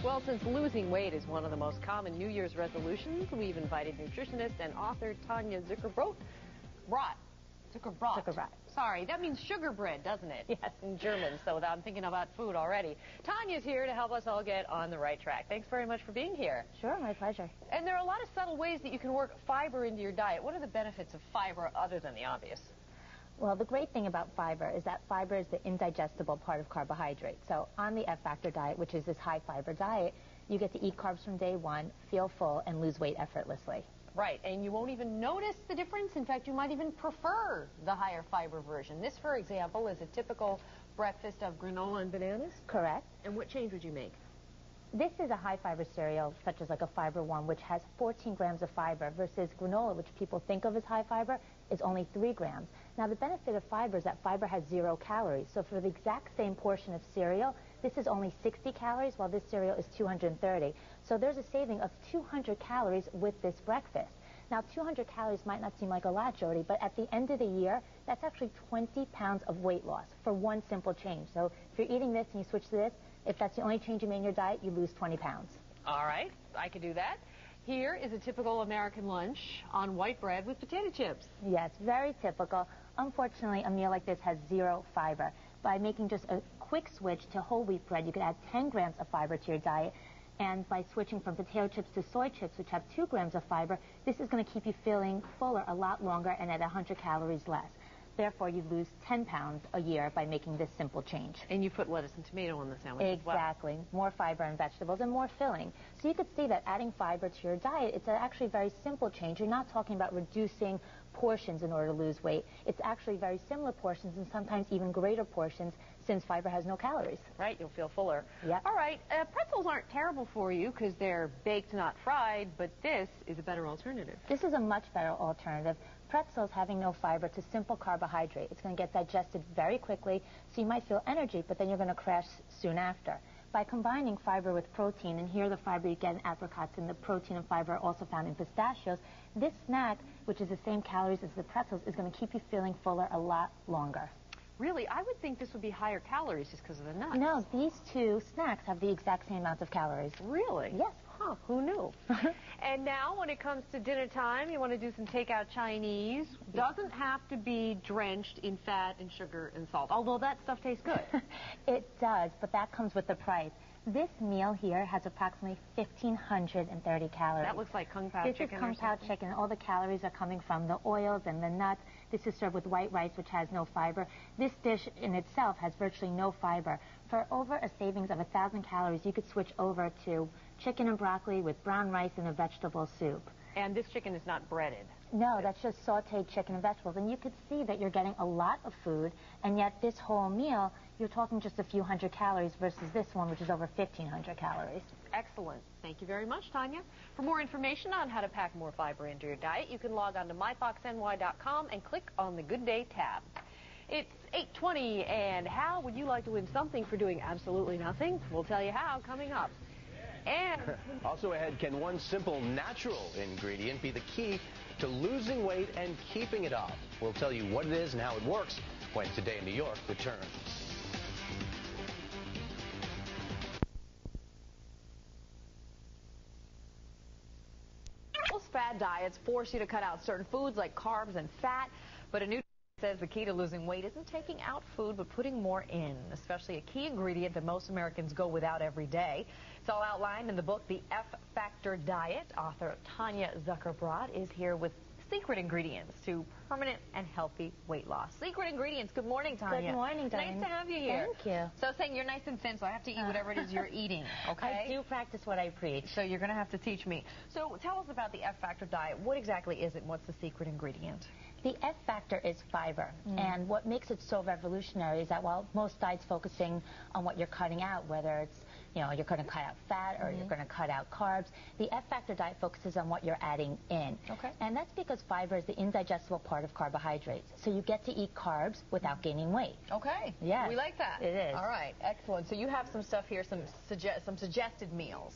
Well, since losing weight is one of the most common New Year's resolutions, we've invited nutritionist and author Tanya Zuckerbrot. Zuckerbrot. Sorry, that means sugar bread, doesn't it? Yes, in German, so I'm thinking about food already. Tanya's here to help us all get on the right track. Thanks very much for being here. Sure, my pleasure. And there are a lot of subtle ways that you can work fiber into your diet. What are the benefits of fiber other than the obvious? Well, the great thing about fiber is that fiber is the indigestible part of carbohydrate. So on the F-Factor diet, which is this high-fiber diet, you get to eat carbs from day one, feel full, and lose weight effortlessly. Right, and you won't even notice the difference. In fact, you might even prefer the higher fiber version. This, for example, is a typical breakfast of granola and bananas? Correct. And what change would you make? This is a high-fiber cereal, such as like a Fiber One, which has 14 grams of fiber, versus granola, which people think of as high fiber, is only 3 grams. Now, the benefit of fiber is that fiber has 0 calories. So for the exact same portion of cereal, this is only 60 calories, while this cereal is 230. So there's a saving of 200 calories with this breakfast. Now, 200 calories might not seem like a lot, Jody, but at the end of the year, that's actually 20 pounds of weight loss for one simple change. So if you're eating this and you switch to this, if that's the only change you made in your diet, you lose 20 pounds. All right, I can do that. Here is a typical American lunch on white bread with potato chips. Yes, very typical. Unfortunately, a meal like this has 0 fiber. By making just a quick switch to whole wheat bread, you could add 10 grams of fiber to your diet. And by switching from potato chips to soy chips, which have 2 grams of fiber, this is going to keep you feeling fuller a lot longer and at 100 calories less. Therefore, you lose 10 pounds a year by making this simple change. And you put lettuce and tomato on the sandwich Exactly. as well. More fiber and vegetables and more filling. So you could see that adding fiber to your diet, it's actually a very simple change. You're not talking about reducing portions in order to lose weight. It's actually very similar portions and sometimes even greater portions since fiber has no calories. Right, you'll feel fuller. Yep. All right, pretzels aren't terrible for you because they're baked, not fried, but this is a better alternative. This is a much better alternative. Pretzels having no fiber, it's a simple carbohydrate. It's going to get digested very quickly, so you might feel energy, but then you're going to crash soon after. By combining fiber with protein, and here the fiber you get in apricots and the protein and fiber are also found in pistachios, this snack, which is the same calories as the pretzels, is going to keep you feeling fuller a lot longer. Really? I would think this would be higher calories just because of the nuts. No, these two snacks have the exact same amount of calories. Really? Yes. Huh, who knew? And now when it comes to dinner time, you want to do some takeout Chinese. Doesn't have to be drenched in fat and sugar and salt, although that stuff tastes good. It does, but that comes with the price. This meal here has approximately 1,530 calories. That looks like Kung Pao chicken. This is Kung Pao chicken. All the calories are coming from the oils and the nuts. This is served with white rice, which has no fiber. This dish in itself has virtually no fiber. For over a savings of 1,000 calories, you could switch over to chicken and broccoli with brown rice and a vegetable soup. And this chicken is not breaded. No, that's just sauteed chicken and vegetables. And you could see that you're getting a lot of food, and yet this whole meal, you're talking just a few hundred calories versus this one, which is over 1,500 calories. Excellent. Thank you very much, Tanya. For more information on how to pack more fiber into your diet, you can log on to myfoxny.com and click on the Good Day tab. It's 8:20, and how would you like to win something for doing absolutely nothing? We'll tell you how coming up. And also ahead, can one simple natural ingredient be the key to losing weight and keeping it off? We'll tell you what it is and how it works when Today in New York returns. Most fad diets force you to cut out certain foods like carbs and fat, but a new says the key to losing weight isn't taking out food, but putting more in, especially a key ingredient that most Americans go without every day. It's all outlined in the book, The F-Factor Diet. Author Tanya Zuckerbrot is here with secret ingredients to permanent and healthy weight loss. Secret ingredients. Good morning, Tanya. Good morning, darling. Nice to have you here. Thank you. So saying you're nice and thin, so I have to eat whatever it is you're eating, okay? I do practice what I preach. So you're going to have to teach me. So tell us about the F-Factor Diet. What exactly is it? What's the secret ingredient? The F-Factor is fiber, and what makes it so revolutionary is that while most diets focusing on what you're cutting out, whether it's, you know, you're going to cut out fat or you're going to cut out carbs, the F-Factor diet focuses on what you're adding in. Okay. And that's because fiber is the indigestible part of carbohydrates. So you get to eat carbs without gaining weight. Okay. Yes. We like that. It is. All right. Excellent. So you have some stuff here, some suggested meals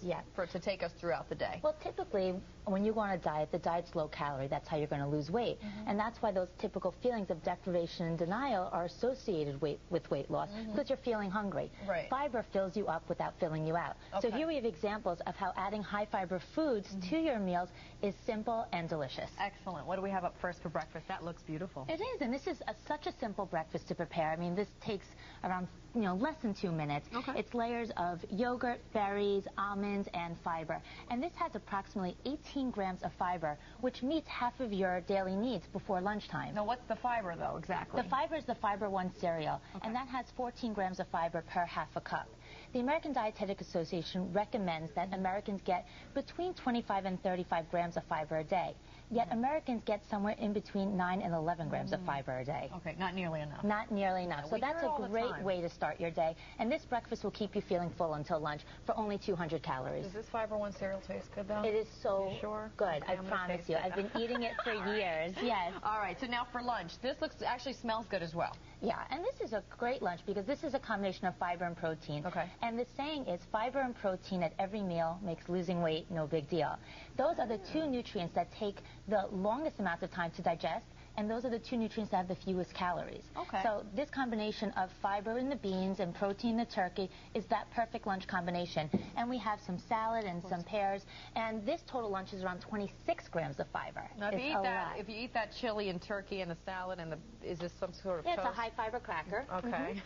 to take us throughout the day. Well, typically, when you go on a diet, the diet's low calorie. That's how you're going to lose weight. And that's why those typical feelings of deprivation and denial are associated with weight loss, because you're feeling hungry. Right. Fiber fills you up without filling filling you out. Okay. So here we have examples of how adding high-fiber foods to your meals is simple and delicious. Excellent. What do we have up first for breakfast? That looks beautiful. It is, and this is such a simple breakfast to prepare. I mean, this takes around, less than 2 minutes. Okay. It's layers of yogurt, berries, almonds, and fiber. And this has approximately 18 grams of fiber, which meets half of your daily needs before lunchtime. Now, what's the fiber, though, exactly? The fiber is the Fiber One cereal, and that has 14 grams of fiber per half a cup. The American Dietetic Association recommends that Americans get between 25 and 35 grams of fiber a day. Yet Americans get somewhere in between 9 and 11 grams of fiber a day. Okay, not nearly enough. Not nearly enough. So that's a great way to start your day. And this breakfast will keep you feeling full until lunch for only 200 calories. Does this Fiber One cereal taste good, though? It is so good. Okay, I promise you. I've been eating it for years. Yes. All right, so now for lunch. This actually smells good as well. Yeah, and this is a great lunch because this is a combination of fiber and protein. Okay. And the saying is fiber and protein at every meal makes losing weight no big deal. Those are the two nutrients that take the longest amount of time to digest, and those are the two nutrients that have the fewest calories. Okay. So this combination of fiber in the beans and protein in the turkey is that perfect lunch combination. And we have some salad and some pears, and this total lunch is around 26 grams of fiber. Now, if you eat that chili and turkey and the salad and is this some sort of toast? It's a high fiber cracker. Okay.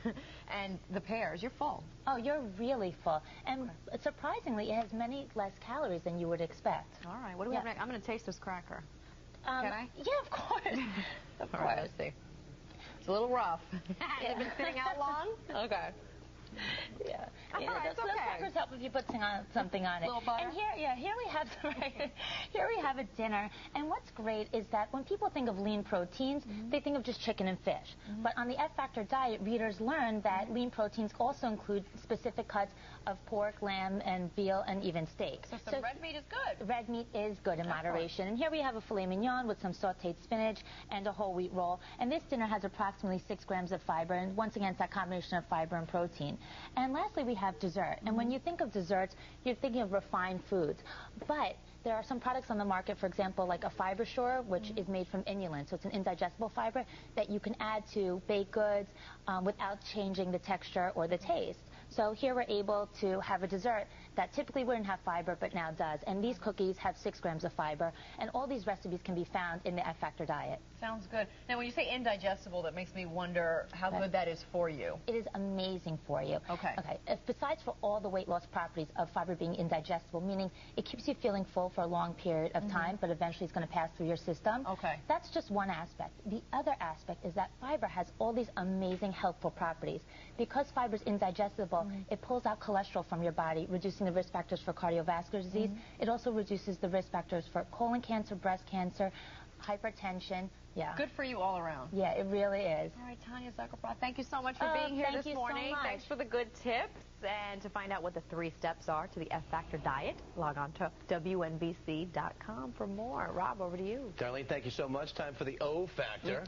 And the pears, you're full. Oh, you're really full. And surprisingly, it has many less calories than you would expect. All right. What do we have next? I'm going to taste this cracker. Can I? Yeah, of course. Of course. All right, let's see. It's a little rough. Has it been sitting out long? Okay. Yeah. It's those crackers help if you put something on it. A little butter. And here we have a dinner. And what's great is that when people think of lean proteins, they think of just chicken and fish. But on the F Factor diet, readers learn that lean proteins also include specific cuts of pork, lamb, and veal, and even steak. So some red meat is good. Red meat is good in moderation. And here we have a filet mignon with some sautéed spinach and a whole wheat roll. And this dinner has approximately 6 grams of fiber. And once again, it's that combination of fiber and protein. And lastly, we have dessert. And when you think of desserts, you're thinking of refined foods. But there are some products on the market, for example, like a fiber shore, which is made from inulin. So it's an indigestible fiber that you can add to baked goods without changing the texture or the taste. So here we're able to have a dessert that typically wouldn't have fiber, but now does. And these cookies have 6 grams of fiber. And all these recipes can be found in the F Factor diet. Sounds good. Now, when you say indigestible, that makes me wonder how good that is for you. It is amazing for you. Okay. Besides for all the weight loss properties of fiber being indigestible, meaning it keeps you feeling full for a long period of time, but eventually it's going to pass through your system. Okay. That's just one aspect. The other aspect is that fiber has all these amazing healthful properties. Because fiber is indigestible, it pulls out cholesterol from your body, reducing the risk factors for cardiovascular disease. It also reduces the risk factors for colon cancer, breast cancer, hypertension. Yeah. Good for you all around. Yeah, it really is. All right, Tanya Zuckerbrot, thank you so much for being here this morning. So much. Thanks for the good tips. And to find out what the 3 steps are to the F Factor diet, log on to WNBC.com for more. Rob, over to you. Darlene, thank you so much. Time for the O Factor.